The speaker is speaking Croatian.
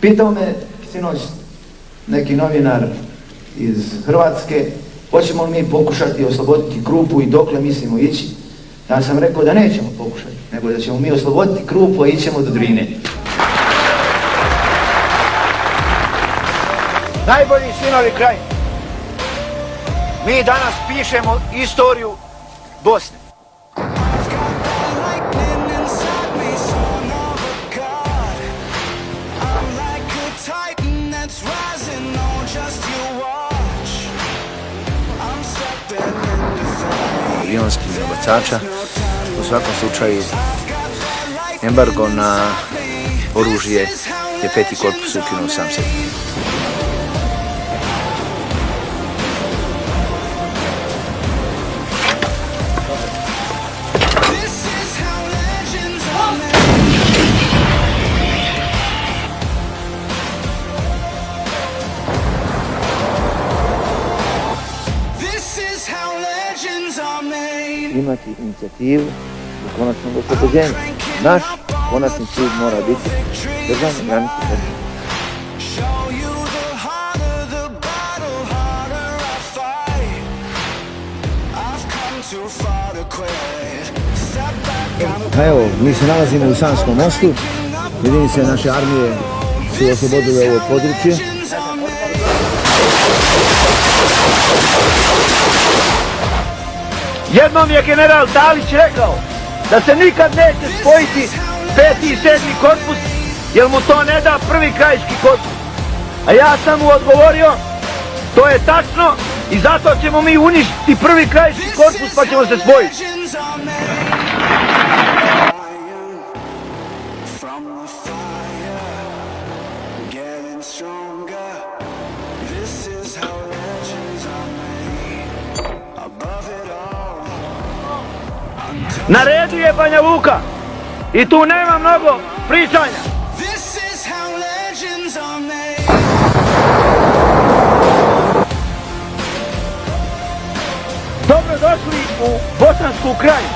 Pitao me sinoć neki novinar iz Hrvatske, hoćemo li mi pokušati osloboditi Krupu i dokle mislimo ići. Ja sam rekao da nećemo pokušati, nego da ćemo mi osloboditi Krupu, a ićemo do Drine. Najbolji sinovi Krajine. Mi danas pišemo istoriju Bosne. Avionskih bacača, u svakom slučaju embargo na oružje je 5. korpus ukinuo sam sebi. Imati inicijativu za konačnog oslobođenja. Naš konačni cilj mora biti državne granice Srbije. Evo, mi se nalazimo u Sanskom mostu. Jedinice naše armije su oslobodile ovo područje. Jednom je general Dalić rekao da se nikad neće spojiti 5. i 7. korpus, jer mu to ne da 1. krajiški korpus. A ja sam mu odgovorio, to je tačno i zato ćemo mi uništiti 1. krajiški korpus pa ćemo se spojiti. Na redu je Banja Luka i tu nema mnogo pričanja. Dobrodošli u Bosansku Krajinu.